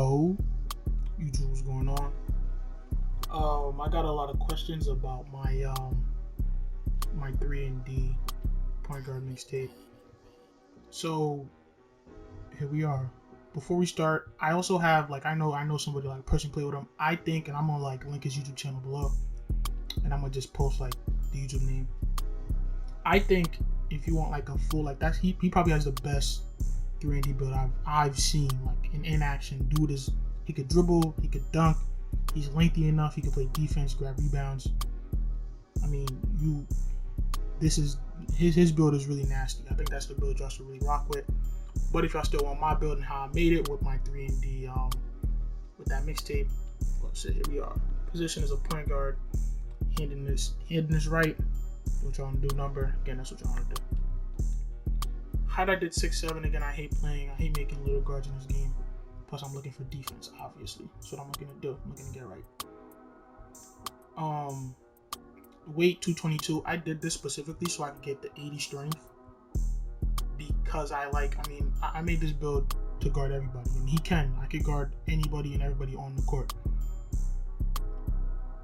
Yo, YouTube, what's going on? I got a lot of questions about my 3&D point guard mixtape. So here we are. Before we start, I also have I know somebody personally play with him. I think, and I'm gonna link his YouTube channel below, and I'm gonna just post the YouTube name. I think if you want a full that's he probably has the best 3&D build I've seen in action. Dude he could dribble, he could dunk, he's lengthy enough, he could play defense, grab rebounds. I mean, his build is really nasty. I think that's the build y'all should really rock with. But if y'all still want my build and how I made it with my 3&D with that mixtape, well, shit, here we are. Position is a point guard, handing this right. What y'all want to do, number. Again, that's what y'all want to do. Height I did 6'7". Again, I hate making little guards in this game. Plus, I'm looking for defense, obviously. That's what I'm looking to do. I'm looking to get right. Weight 222. I did this specifically so I could get the 80 strength. Because I made this build to guard everybody. And I could guard anybody and everybody on the court.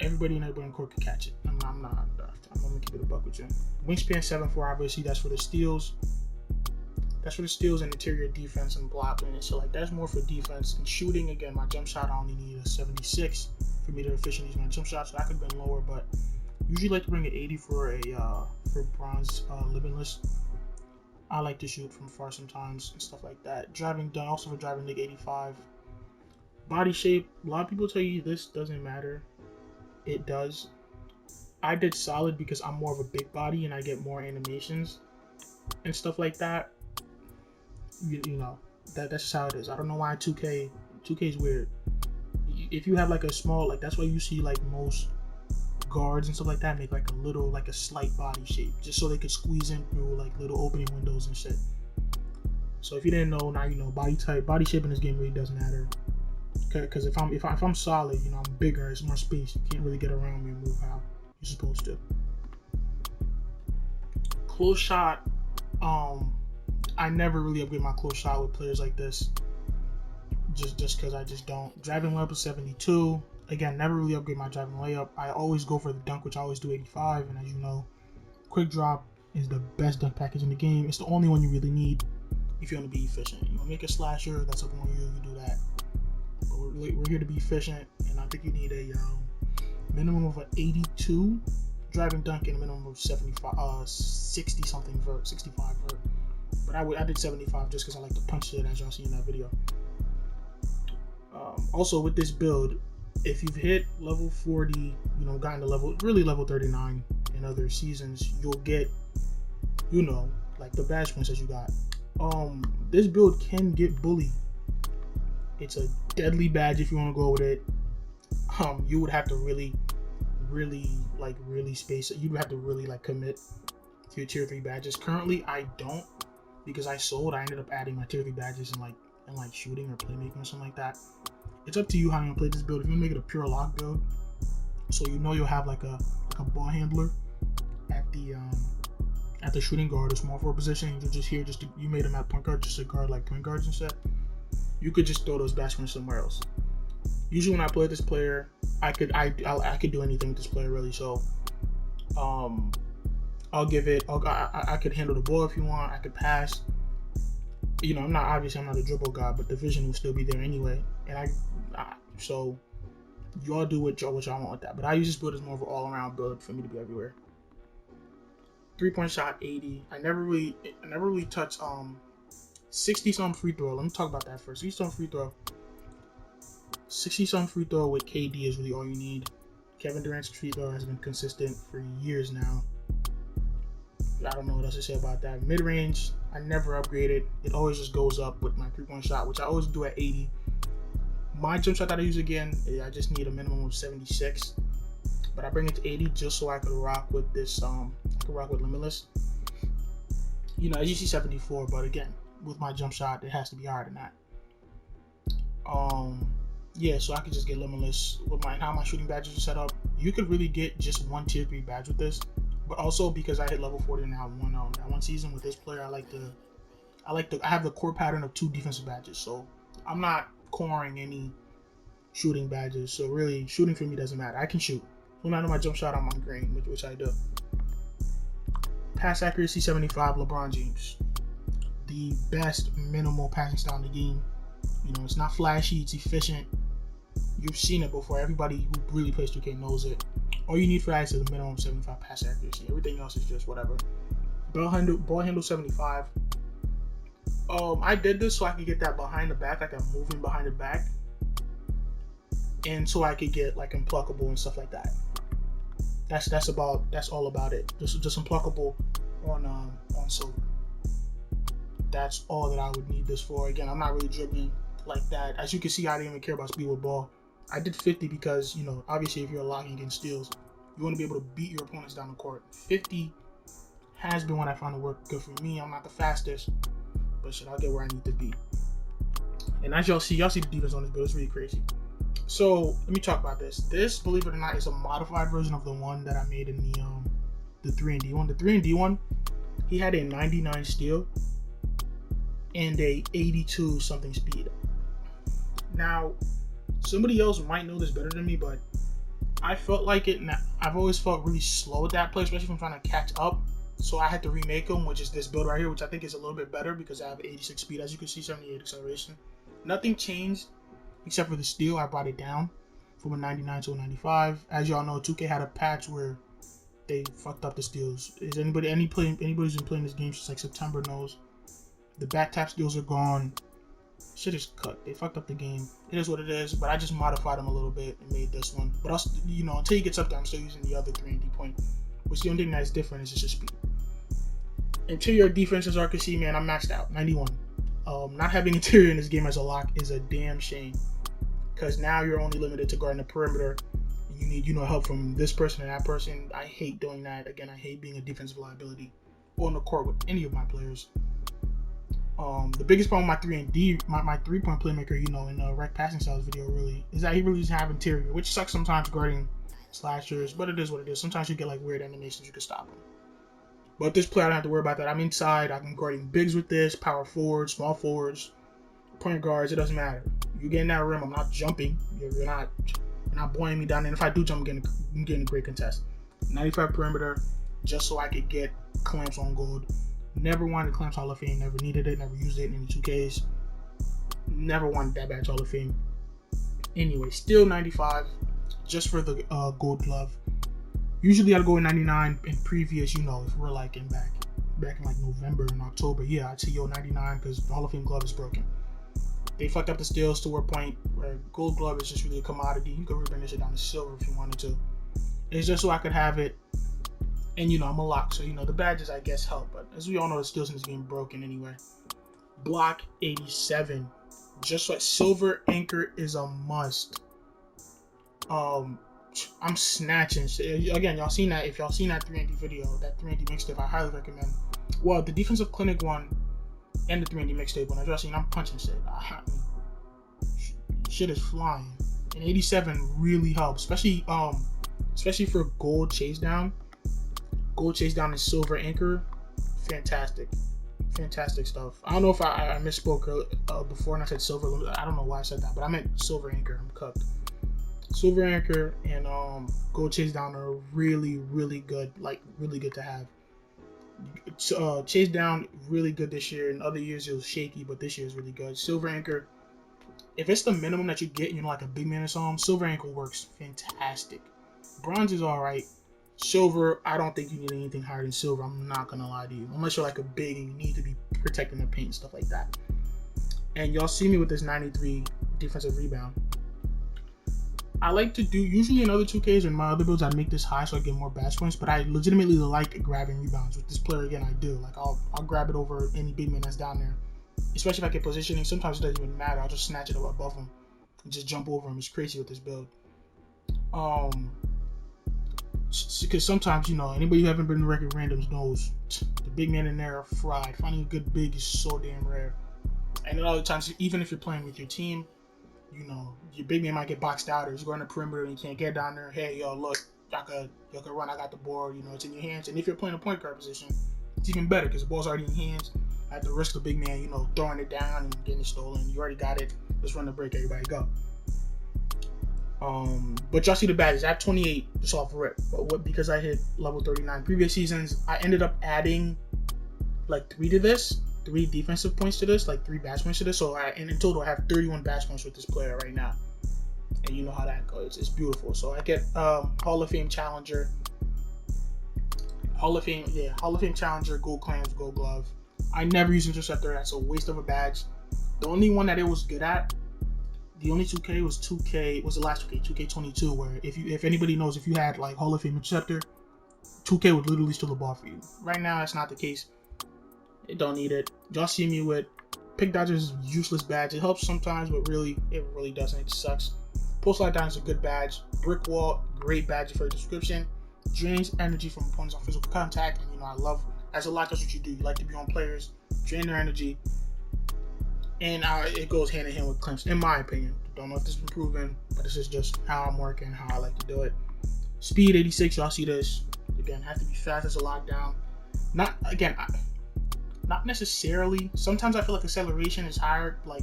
Everybody and everybody on the court could catch it. I'm gonna keep it a buck with you. Wingspan 7'4", obviously that's for the steals. That's for the steals and interior defense and blocking. And so that's more for defense. And shooting, again, my jump shot I only need a 76 for me to efficiently use my jump shot. So that could have been lower, but usually like to bring an 80 for bronze limitless. I like to shoot from far sometimes and stuff like that. Driving done, also for driving leg 85. Body shape, a lot of people tell you this doesn't matter. It does. I did solid because I'm more of a big body and I get more animations and stuff like that. You know, that's just how it is. I don't know why 2K is weird. If you have a small, that's why you see most guards and stuff like that make a slight body shape, just so they could squeeze in through little opening windows and shit. So if you didn't know, now you know. Body type, body shape in this game really does matter. Because if I'm solid, I'm bigger, it's more space. You can't really get around me and move how you're supposed to. Close shot, I never really upgrade my close shot with players like this. Just because I just don't. Driving layup is 72. Again, never really upgrade my driving layup. I always go for the dunk, which I always do 85. And as you know, quick drop is the best dunk package in the game. It's the only one you really need if you want to be efficient. You want to make a slasher, that's up on you. You do that. But we're here to be efficient, and I think you need a minimum of an 82 driving dunk and a minimum of 60 something vert, 65 vert. But I did 75 just because I like to punch it, as y'all see in that video. Also with this build, if you've hit level 40, gotten to level 39 in other seasons, you'll get, the badge points that you got. This build can get bully. It's a deadly badge if you want to go with it. You would have to really space it. You'd have to really commit to your tier 3 badges. Currently, I don't, because I ended up adding my tier 3 badges in shooting or playmaking or something like that. It's up to you how you want to play this build. If you want to make it a pure lock build, so you'll have a ball handler at the shooting guard or small forward position. You're just here you made him at point guard just to guard point guards and stuff. You could just throw those baskets somewhere else. Usually when I play this player, I could do anything with this player really. So I'll give it. I could handle the ball if you want. I could pass. I'm not a dribble guy, but the vision will still be there anyway. And so y'all do what y'all want with that. But I use this build as more of an all-around build for me to be everywhere. 3-point shot 80. I never really touch 60-some free throw. Let me talk about that first. 60-some free throw. 60-some free throw with KD is really all you need. Kevin Durant's free throw has been consistent for years now. I don't know what else to say about that. Mid-range, I never upgraded. It always just goes up with my 3-point shot, which I always do at 80. My jump shot that I use again, I just need a minimum of 76. But I bring it to 80 just so I could rock with this. I could rock with limitless. As you see 74, but again, with my jump shot, it has to be higher than that. Yeah, so I could just get limitless with how my shooting badges are set up. You could really get just one tier 3 badge with this. But also because I hit level 40 now, one season with this player, I have the core pattern of 2 defensive badges. So I'm not scoring any shooting badges. So really, shooting for me doesn't matter. I can shoot. When I know my jump shot, I'm on green, which I do. Pass accuracy 75, LeBron James. The best minimal passing style in the game. You know, it's not flashy, it's efficient. You've seen it before. Everybody who really plays 2K knows it. All you need for that is a minimum 75 pass accuracy. Everything else is just whatever. Ball handle 75. I did this so I could get that behind the back, like I'm moving behind the back, and so I could get like unpluckable and stuff like that. That's all about it. Just unpluckable on silver. That's all that I would need this for. Again, I'm not really dribbling like that. As you can see, I didn't even care about speed with ball. I did 50 because, you know, obviously if you're locking against steals, you want to be able to beat your opponents down the court. 50 has been what I found to work good for me. I'm not the fastest, but shit, I'll get where I need to be. And as y'all see the defense on this build. It's really crazy. So let me talk about this. This, believe it or not, is a modified version of the one that I made in the 3&D one. The 3&D one, he had a 99 steal and a 82 something speed. Now, somebody else might know this better than me, but I felt like it. I've always felt really slow at that play, especially if I'm trying to catch up. So I had to remake them, which is this build right here, which I think is a little bit better because I have 86 speed. As you can see, 78 acceleration. Nothing changed except for the steal. I brought it down from a 99 to a 95. As y'all know, 2K had a patch where they fucked up the steals. Is anybody who's been playing this game since like September knows the back tap steals are gone. Shit is cut. They fucked up the game. It is what it is, but I just modified them a little bit and made this one. But I'll, you know, until he gets up there, I'm still using the other 3&D point. Which the only thing that's different is just his speed. Interior defense, as you can see, man, I'm maxed out. 91. Not having interior in this game as a lock is a damn shame. Because now you're only limited to guarding the perimeter. You need, you know, help from this person and that person. I hate doing that. Again, I hate being a defensive liability on the court with any of my players. The biggest problem with my 3&D, my 3-point playmaker, you know, in the rec passing styles video really, is that he really doesn't have interior, which sucks sometimes guarding slashers, but it is what it is. Sometimes you get like weird animations, you can stop them. But this play, I don't have to worry about that. I'm inside, I'm guarding bigs with this, power forwards, small forwards, point guards, it doesn't matter. You get in that rim, I'm not jumping. You're not buoying me down, and if I do jump, I'm getting a great contest. 95 perimeter, just so I could get clamps on gold. Never wanted Clamps Hall of Fame, never needed it, never used it in any 2Ks. Never wanted that badge Hall of Fame. Anyway, still 95, just for the gold glove. Usually I'd go in 99 in previous, you know, if we're like in back in like November and October. Yeah, I'd say, yo, 99 because the Hall of Fame glove is broken. They fucked up the steals to a point where gold glove is just really a commodity. You could bring this shit down to silver if you wanted to. It's just so I could have it. And, you know, I'm a lock, so, you know, the badges, I guess, help. But as we all know, the steals in this game broken anyway. Block 87. Just like silver anchor is a must. I'm snatching. Again, y'all seen that. If y'all seen that 3&D video, that 3&D mixtape, I highly recommend. Well, the defensive clinic one and the 3&D mixtape one, as y'all seen, I'm punching shit. Shit is flying. And 87 really helps, especially for gold chase down. Gold chase down and silver anchor, fantastic stuff. I don't know if I misspoke before and I said silver. I don't know why I said that, but I meant silver anchor. I'm cooked. Silver anchor and gold chase down are really good, like really good to have. Chase down really good this year. In other years it was shaky, but this year is really good. Silver anchor, if it's the minimum that you get, you know, like a big man or something, silver anchor works fantastic. Bronze is all right. Silver, I don't think you need anything higher than silver. I'm not gonna lie to you, unless you're like a big and you need to be protecting the paint and stuff like that. And y'all see me with this 93 defensive rebound. I like to do, usually in other 2Ks and my other builds, I make this high so I get more badge points, but I legitimately like grabbing rebounds. With this player, again, I do. Like, I'll grab it over any big man that's down there. Especially if I get positioning. Sometimes it doesn't even matter. I'll just snatch it up above him and just jump over him. It's crazy with this build. Because sometimes, you know, anybody who haven't been in record randoms knows the big man in there are fried. Finding a good big is so damn rare. And a lot of times, even if you're playing with your team, you know, your big man might get boxed out or he's going to perimeter and you can't get down there. Hey, yo, look, y'all could run. I got the board. You know, it's in your hands. And if you're playing a point guard position, it's even better because the ball's already in hands. at the risk of big man, throwing it down and getting it stolen. You already got it. Let's run the break. Everybody go. But y'all see the badges. I have 28 just off rip. But because I hit level 39 previous seasons, I ended up adding like 3 to this. 3 defensive points to this, like 3 badge points to this. So in total, I have 31 badge points with this player right now. And you know how that goes. It's beautiful. So I get Hall of Fame Challenger. Hall of Fame Challenger, Gold Clams, Gold Glove. I never use Interceptor. That's a waste of a badge. The only one that it was good at, the only 2K was the last 2K, 2K22, where if anybody knows, if you had like Hall of Fame Interceptor, 2K would literally steal the ball for you. Right now, that's not the case. It don't need it. Y'all see me with Pick Dodger's useless badge. It helps sometimes, but it really doesn't. It sucks. Post Slide Down is a good badge. Brick Wall, great badge for a description. Drains energy from opponents on physical contact, and I love, as a lot, that's what you do. You like to be on players, drain their energy, and it goes hand in hand with clinch, in my opinion. Don't know if this has been proven, but this is just how I'm working, how I like to do it. Speed 86, y'all see this. Again, have to be fast as a lockdown. Not necessarily. Sometimes I feel like acceleration is higher. Like,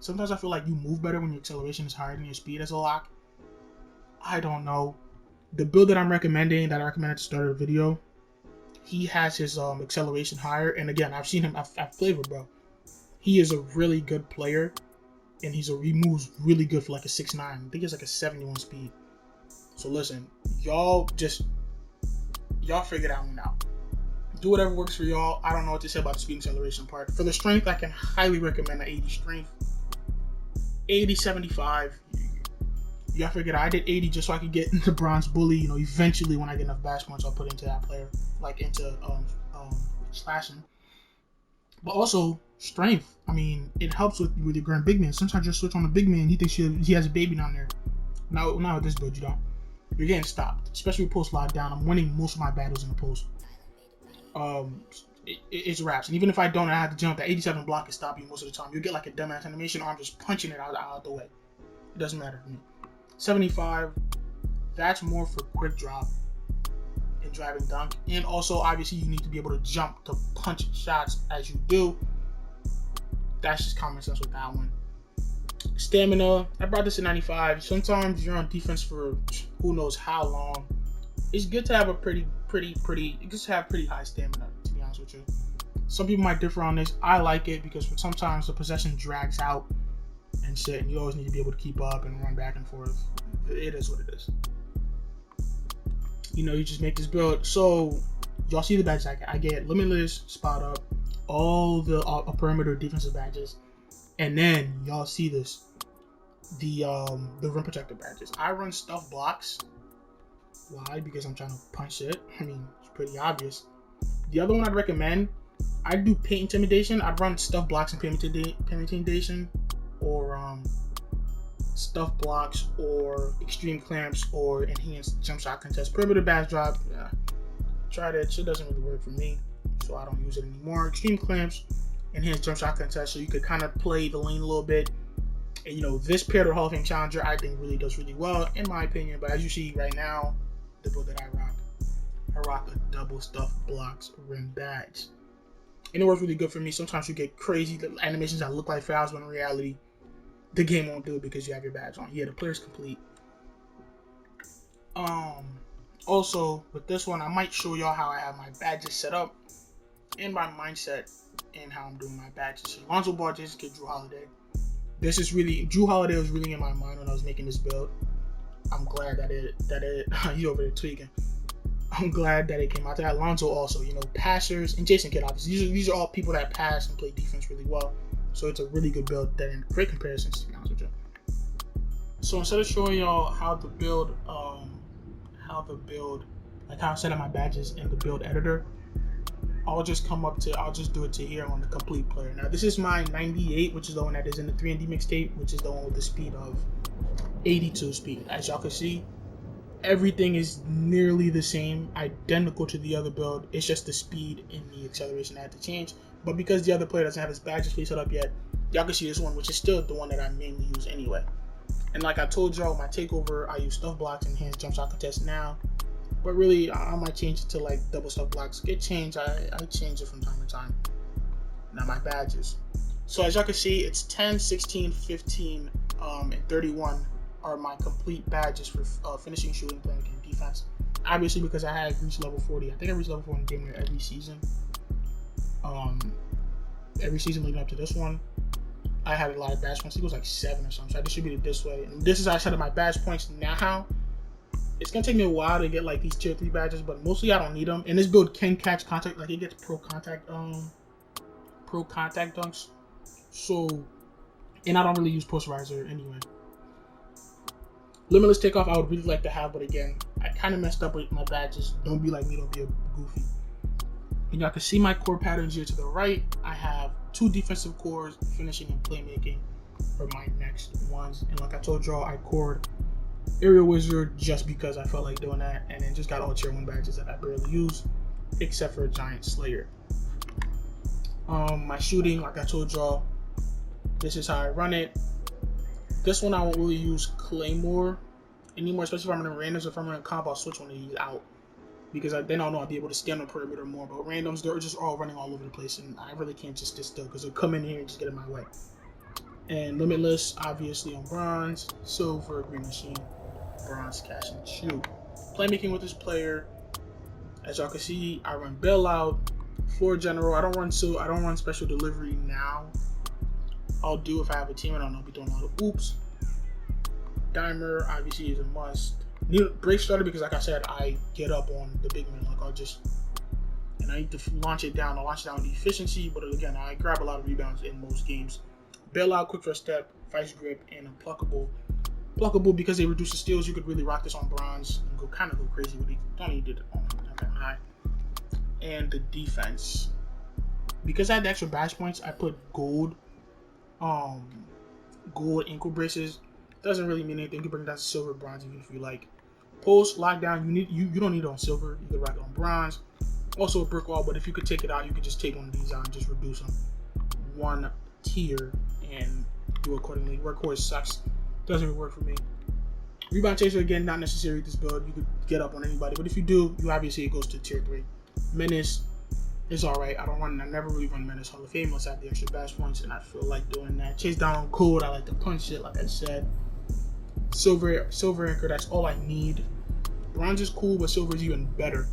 sometimes I feel like you move better when your acceleration is higher than your speed as a lock. I don't know. The build that I'm recommending, that I recommended to start a video, he has his acceleration higher. And again, I've seen him. I've played with bro. He is a really good player, and he moves really good for like a 6'9". I think it's like a 71 speed. So listen, y'all figure that one out. Do whatever works for y'all. I don't know what to say about the speed and acceleration part. For the strength, I can highly recommend the 80 strength. 80, 75. Y'all figured I did 80 just so I could get into bronze bully. Eventually when I get enough badge points, I'll put into that player, like into slashing. But also strength. I mean, it helps with your grand big man. Sometimes you switch on the big man, he thinks he has a baby down there. Now with this build, you don't. You're getting stopped, especially with post lockdown. I'm winning most of my battles in the post. It's wraps, and even if I don't, I have to jump. That 87 block can stop you most of the time. You get like a dumbass animation, or I'm just punching it out the way. It doesn't matter to me. 75, that's more for quick drop and driving dunk, and also obviously you need to be able to jump to punch shots as you do. That's just common sense with that one. Stamina, I brought this to 95. Sometimes you're on defense for who knows how long. It's good to have a pretty high stamina, to be honest with you. Some people might differ on this. I like it because sometimes the possession drags out and shit, and you always need to be able to keep up and run back and forth. It is what it is. You just make this build. So y'all see the badges I get: Limitless, Spot Up, all the perimeter defensive badges, and then y'all see this, the rim protector badges. I run stuff blocks. Why? Because I'm trying to punch it. I mean, it's pretty obvious. The other one I'd recommend, I do paint intimidation. I'd run stuff blocks and paint intimidation, or stuff blocks, or extreme clamps, or enhanced jump shot contest. Perimeter badge drop. Yeah, tried it. Shit doesn't really work for me, so I don't use it anymore. Extreme clamps, enhanced jump shot contest, so you could kind of play the lane a little bit. And this paired with Hall of Fame Challenger, I think really does really well, in my opinion. But as you see right now, the build that I rock a double stuff blocks rim badge, and it works really good for me. Sometimes you get crazy animations that look like fouls, but in reality, the game won't do it because you have your badge on. Yeah, the player's complete. Also with this one, I might show y'all how I have my badges set up and my mindset and how I'm doing my badges. Lonzo Ball, Jason Kidd, Drew Holiday. Drew Holiday was really in my mind when I was making this build. I'm glad that you over there tweaking. I'm glad that it came out there. Lonzo also, passers, and Jason Kidd, obviously. These are all people that pass and play defense really well. So it's a really good build that in great comparisons, to be honest with you. So instead of showing y'all how to build, like how I set up my badges in the build editor, I'll just do it to here on the complete player. Now this is my 98, which is the one that is in the 3&D mixtape, which is the one with the speed of 82 speed. As y'all can see, everything is nearly the same, identical to the other build. It's just the speed and the acceleration that had to change. But because the other player doesn't have his badges set up yet, y'all can see this one, which is still the one that I mainly use anyway. And like I told y'all, my takeover, I use stuff blocks and enhanced jump shot contest now. But really, I might change it to like double stuff blocks. Get changed. I change it from time to time. Now my badges. So as y'all can see, it's 10, 16, 15, and 31 are my complete badges for finishing, shooting, playmaking, and defense. Obviously, because I had reached level 40. I think I reached level 40 in game every season. Every season leading up to this one, I had a lot of badge points. I think it was like 7 or something. So I distributed it this way. And this is how I set up my badge points now. It's gonna take me a while to get like these tier 3 badges, but mostly I don't need them. And this build can catch contact, like it gets pro contact dunks. So, and I don't really use posterizer anyway. Limitless takeoff I would really like to have, but again, I kind of messed up with my badges. Don't be like me, don't be a goofy. And y'all can see my core patterns here to the right. I have 2 defensive cores, finishing and playmaking for my next ones. And like I told y'all, I cored Aerial Wizard just because I felt like doing that, and then just got all tier 1 badges that I barely use, except for Giant Slayer. My shooting, like I told y'all, this is how I run it. This one I won't really use Claymore anymore, especially if I'm in randoms. If I'm in a comp, I'll switch one of these out, because then I'll know I'll be able to scan the perimeter more. But randoms, they're just all running all over the place, and I really can't just sit still because they'll come in here and just get in my way. And Limitless, obviously on bronze, silver, green machine, bronze, cash and shoot. Playmaking with this player, as y'all can see, I run bailout, floor general. I don't run special delivery now. I'll do if I have a team and I'll be doing a lot of oops. Dimer obviously is a must. Need break starter because, like I said, I get up on the big man. Like I need to launch it down. I'll launch it down with efficiency, but again, I grab a lot of rebounds in most games. Bailout, quick first step, vice grip, and unpluckable. Pluckable because they reduce the steals. You could really rock this on bronze and go crazy with it. Don't need it on that high. And the defense, because I had the extra badge points, I put gold ankle braces. Doesn't really mean anything. You can bring it down to silver, bronze if you like. Post lockdown, you don't need it on silver. You can rock it on bronze. Also a brick wall, but if you could take it out, you could just take one of these out and just reduce them 1 tier and do accordingly. Workhorse sucks. Doesn't really work for me. Rebound chaser, again, not necessary with this build. You could get up on anybody, but if you do, you obviously, it goes to tier 3. Menace is alright. I never really run Menace Hall of Fame unless I have the extra badge points, and I feel like doing that. Chase down on code, I like to punch it, like I said. Silver anchor, that's all I need. Bronze is cool, but silver is even better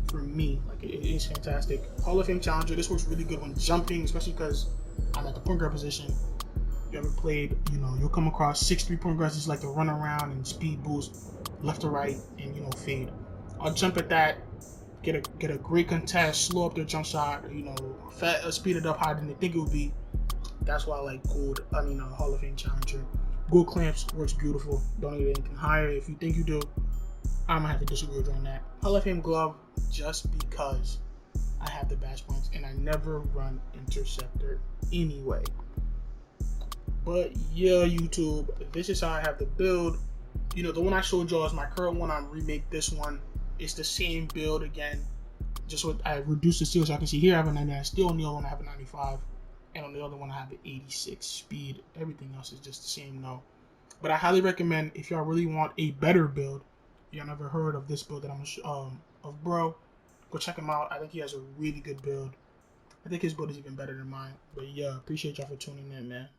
for me. Like, it is fantastic. Hall of Fame challenger, this works really good when jumping, especially because I'm at the point guard position. You ever played, you'll come across 6'3" point guards just like to run around and speed boost left to right and fade. I'll jump at that, get a great contest, slow up their jump shot, speed it up higher than they think it would be. That's why I like Hall of Fame challenger. Gold clamps works beautiful. Don't need anything higher. If you think you do, I'm gonna have to disagree with you on that. Hall of Fame glove, just because I have the badge points and I never run interceptor anyway. But yeah, YouTube, this is how I have the build. The one I showed y'all is my current one. I'm remake this one. It's the same build again. Just what I reduced the steals. So I can see here I have a 99 steal. On the other one I have a 95. And on the other one I have an 86 speed. Everything else is just the same though. But I highly recommend, if y'all really want a better build, y'all never heard of this build that I'm of bro, go check him out. I think he has a really good build. I think his build is even better than mine. But yeah, appreciate y'all for tuning in, man.